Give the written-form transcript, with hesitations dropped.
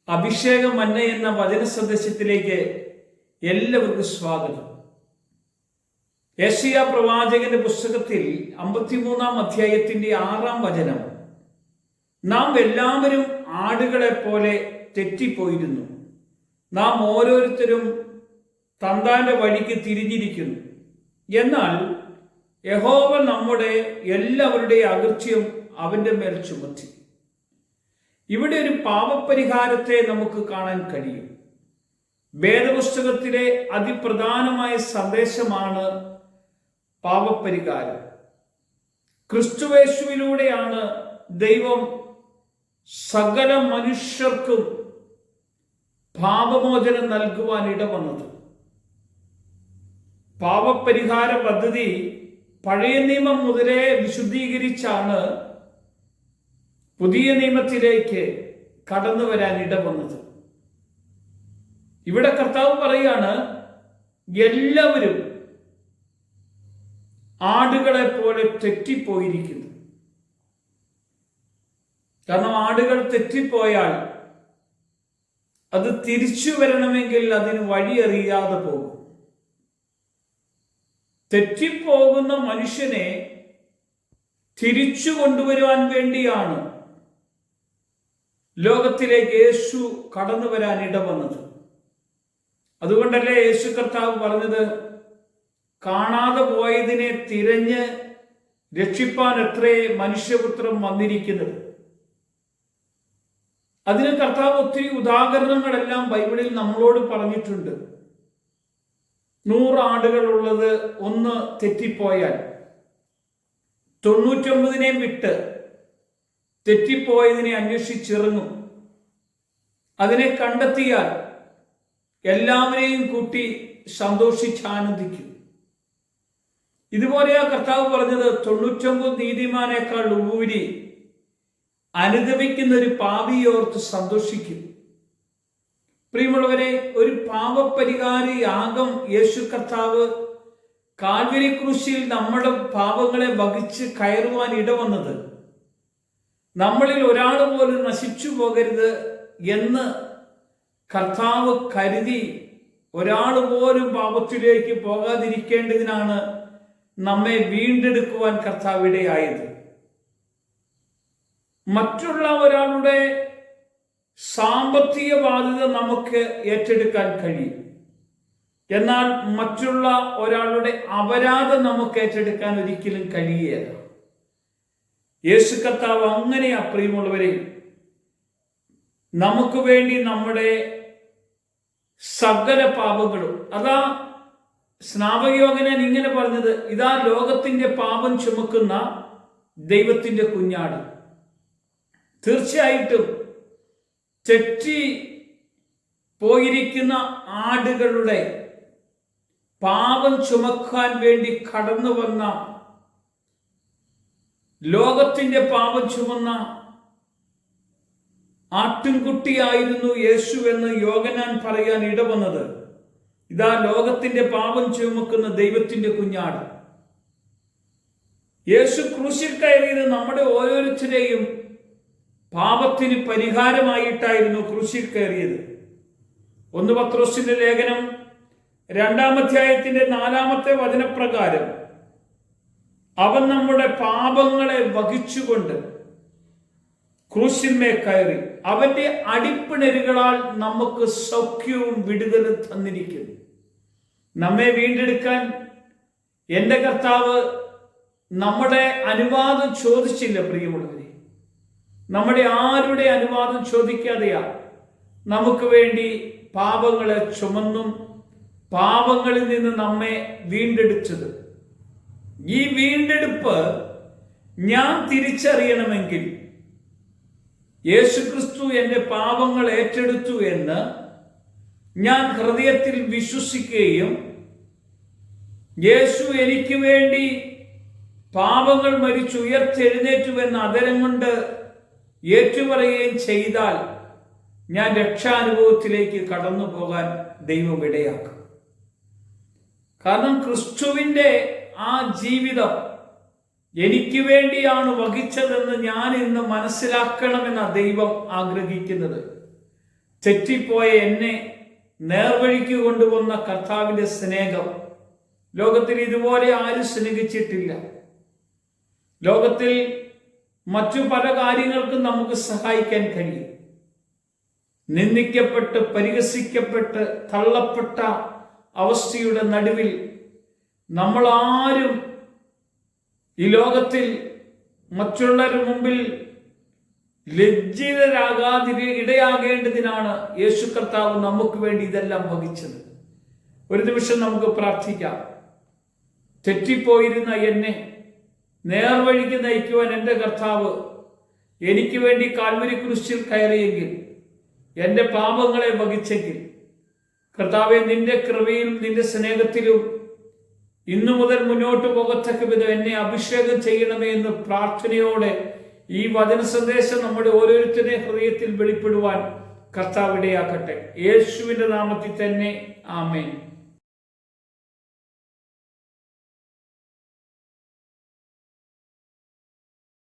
അഭിഷേക മന്ന എന്ന വചന സന്ദേശത്തിലേക്ക് എല്ലാവർക്കും സ്വാഗതം. യെശയ്യാ പ്രവാചകന്റെ പുസ്തകത്തിൽ 53-ാം അധ്യായത്തിന്റെ 6-ാം വചനം, നാം എല്ലാവരും ആടുകളെ പോലെ തെറ്റിപ്പോയിരുന്നു, നാം ഓരോരുത്തരും തന്താന്റെ വഴിക്ക് തിരിഞ്ഞിരിക്കുന്നു. എന്നാൽ യഹോവ നമ്മുടെ എല്ലാവരുടെയും അകൃത്യം അവന്റെ മേൽ ചുമത്തി. ഇവിടെ ഒരു പാപപരിഹാരത്തെ നമുക്ക് കാണാൻ കഴിയും. വേദപുസ്തകത്തിലെ അതിപ്രധാനമായ സന്ദേശമാണ് പാപപരിഹാരം. ക്രിസ്തുയേശുവിലൂടെയാണ് ദൈവം സകല മനുഷ്യർക്കും പാപമോചനം നൽകുവാൻ ഇടവന്നത്. പാപപരിഹാര പദ്ധതി പഴയ നിയമം മുതലേ വിശുദ്ധീകരിച്ചാണ് പുതിയ നിയമത്തിലേക്ക് കടന്നു വരാൻ ഇടവന്നത്. ഇവിടെ കർത്താവ് പറയാണ്, എല്ലാവരും ആടുകളെ പോലെ തെറ്റിപ്പോയിരിക്കുന്നു. കാരണം ആടുകൾ തെറ്റിപ്പോയാൽ അത് തിരിച്ചു വരണമെങ്കിൽ അതിന് വഴിയറിയാതെ പോകും. തെറ്റിപ്പോകുന്ന മനുഷ്യനെ തിരിച്ചു കൊണ്ടുവരുവാൻ വേണ്ടിയാണ് ലോകത്തിലേക്ക് യേശു കടന്നു വരാൻ ഇടവന്നത്. അതുകൊണ്ടല്ലേ യേശു കർത്താവ് പറഞ്ഞത്, കാണാതെ പോയതിനെ തിരഞ്ഞ് രക്ഷിപ്പാൻ എത്രേ മനുഷ്യപുത്രൻ വന്നിരിക്കുന്നത്. അതിന് കർത്താവ് ഒത്തിരി ഉദാഹരണങ്ങളെല്ലാം ബൈബിളിൽ നമ്മളോട് പറഞ്ഞിട്ടുണ്ട്. 100 ആടുകൾ ഉള്ളത് ഒന്ന് തെറ്റിപ്പോയാൽ 99 വിട്ട് തെറ്റിപ്പോയതിനെ അന്വേഷിച്ചിറങ്ങും. അതിനെ കണ്ടെത്തിയാൽ എല്ലാവരെയും കൂട്ടി സന്തോഷിച്ചാനന്ദിക്കും. ഇതുപോലെയാ കർത്താവ് പറഞ്ഞത്, 99 നീതിമാനേക്കാൾ ഉപരി അനുദപിക്കുന്ന ഒരു പാപിയോർത്ത് സന്തോഷിക്കും. പ്രിയമുള്ളവരെ, ഒരു പാപപരിഹാര യാഗം യേശു കർത്താവ് കാൽവരി ക്രൂശിൽ നമ്മുടെ പാപങ്ങളെ വഹിച്ച് കയറുവാൻ ഇടവന്നത് നമ്മളിൽ ഒരാൾ പോലും നശിച്ചു പോകരുത് എന്ന് കർത്താവ് കരുതി, ഒരാൾ പോലും പാപത്തിലേക്ക് പോകാതിരിക്കേണ്ടതിനാണ് നമ്മെ വീണ്ടെടുക്കുവാൻ കർത്താവ് ഇടയായത്. മറ്റുള്ള ഒരാളുടെ സാമ്പത്തിക ബാധ്യത നമുക്ക് ഏറ്റെടുക്കാൻ കഴിയും, എന്നാൽ മറ്റുള്ള ഒരാളുടെ അപരാധം നമുക്ക് ഏറ്റെടുക്കാൻ ഒരിക്കലും കഴിയുകയില്ല. യേശു കർത്താവ് അങ്ങനെയാ പ്രിയമുള്ളവരെ നമുക്ക് വേണ്ടി നമ്മുടെ സകല പാപങ്ങളും, അതാ സ്നാപകയോഹന്നാൻ ഇങ്ങനെ പറഞ്ഞത്, ഇതാ ലോകത്തിന്റെ പാപം ചുമക്കുന്ന ദൈവത്തിന്റെ കുഞ്ഞാട്. തീർച്ചയായിട്ടും തെറ്റി പോയിരിക്കുന്ന ആടുകളുടെ പാപം ചുമക്കാൻ വേണ്ടി കടന്നു വന്ന, ലോകത്തിന്റെ പാപം ചുമന്ന ആട്ടിൻകുട്ടിയായിരുന്നു യേശു എന്ന് യോഹന്നാൻ പറയാൻ ഇടവന്നത്. ഇതാ ലോകത്തിന്റെ പാപം ചുമക്കുന്ന ദൈവത്തിന്റെ കുഞ്ഞാട്. യേശു ക്രൂശിൽ കയറിയത് നമ്മുടെ ഓരോരുത്തരെയും പാപത്തിന് പരിഹാരമായിട്ടായിരുന്നു ക്രൂശിൽ കയറിയത്. 1 പത്രോസിന്റെ ലേഖനം 2-ാം അധ്യായത്തിന്റെ 4-ാമത്തെ വചനപ്രകാരം, അവൻ നമ്മുടെ പാപങ്ങളെ വഹിച്ചുകൊണ്ട് ക്രൂശിന്മേൽ കയറി അവന്റെ അടിപ്പിണരുകളാൽ നമുക്ക് സൗഖ്യവും വിടുതലും തന്നിരിക്കുന്നു. നമ്മെ വീണ്ടെടുക്കാൻ എൻ്റെ കർത്താവ് നമ്മുടെ അനുവാദം ചോദിച്ചില്ല. പ്രിയമുള്ളവരെ, നമ്മുടെ ആരുടെ അനുവാദം ചോദിക്കാതെയാ നമുക്ക് വേണ്ടി പാപങ്ങളെ ചുമന്നും പാപങ്ങളിൽ നിന്ന് നമ്മെ വീണ്ടെടുത്തത്. ഈ വീണ്ടെടുപ്പ് ഞാൻ തിരിച്ചറിയണമെങ്കിൽ യേശുക്രിസ്തു എൻ്റെ പാപങ്ങൾ ഏറ്റെടുത്തു എന്ന് ഞാൻ ഹൃദയത്തിൽ വിശ്വസിക്കുകയും യേശു എനിക്ക് വേണ്ടി പാപങ്ങൾ മരിച്ചു ഉയർത്തെഴുന്നേറ്റുവെന്ന് അധരം കൊണ്ട് ഏറ്റുപറയുകയും ചെയ്താൽ ഞാൻ രക്ഷാനുഭവത്തിലേക്ക് കടന്നു പോകാൻ ദൈവം ഇടയാക്കും. കാരണം ക്രിസ്തുവിൻ്റെ ആ ജീവിതം എനിക്ക് വേണ്ടിയാണ് വഹിച്ചതെന്ന് ഞാൻ ഇന്ന് മനസ്സിലാക്കണമെന്ന ദൈവം ആഗ്രഹിക്കുന്നത്. തെറ്റിപ്പോയ എന്നെ നേർവഴിക്ക് കൊണ്ടുവന്ന കർത്താവിൻ്റെ സ്നേഹം ലോകത്തിൽ ഇതുപോലെ ആരും സ്നേഹിച്ചിട്ടില്ല. ലോകത്തിൽ മറ്റു പല കാര്യങ്ങൾക്കും നമുക്ക് സഹായിക്കാൻ കഴിയും. നിന്ദിക്കപ്പെട്ട് പരിഹസിക്കപ്പെട്ട് തള്ളപ്പെട്ട അവസ്ഥയുടെ നടുവിൽ നമ്മളാരും ഈ ലോകത്തിൽ മറ്റുള്ളവരുടെ മുമ്പിൽ ഇടയാകേണ്ടതിനാണ് യേശു കർത്താവ് നമുക്ക് വേണ്ടി ഇതെല്ലാം വഹിച്ചത്. ഒരു നിമിഷം നമുക്ക് പ്രാർത്ഥിക്കാം. തെറ്റിപ്പോയിരുന്ന എന്നെ നേർവഴിക്ക് നയിക്കുവാൻ എൻ്റെ കർത്താവ് എനിക്ക് വേണ്ടി കാൽവരി ക്രൂശിൽ കയറിയെങ്കിൽ, എൻ്റെ പാപങ്ങളെ വഹിച്ചെങ്കിൽ, കർത്താവെ നിന്റെ കൃപയിലും നിന്റെ സ്നേഹത്തിലും ഇന്നു മുതൽ മുന്നോട്ട് പോകത്തക്ക വിധം എന്നെ അഭിഷേകം ചെയ്യണമേ എന്ന് പ്രാർത്ഥനയോടെ ഈ വചന സന്ദേശം നമ്മുടെ ഓരോരുത്തരുടെ ഹൃദയത്തിൽ വെളിപ്പെടുവാൻ കർത്താവ് ഇടയാക്കട്ടെ. യേശുവിൻ്റെ നാമത്തിൽ തന്നെ ആമേൻ.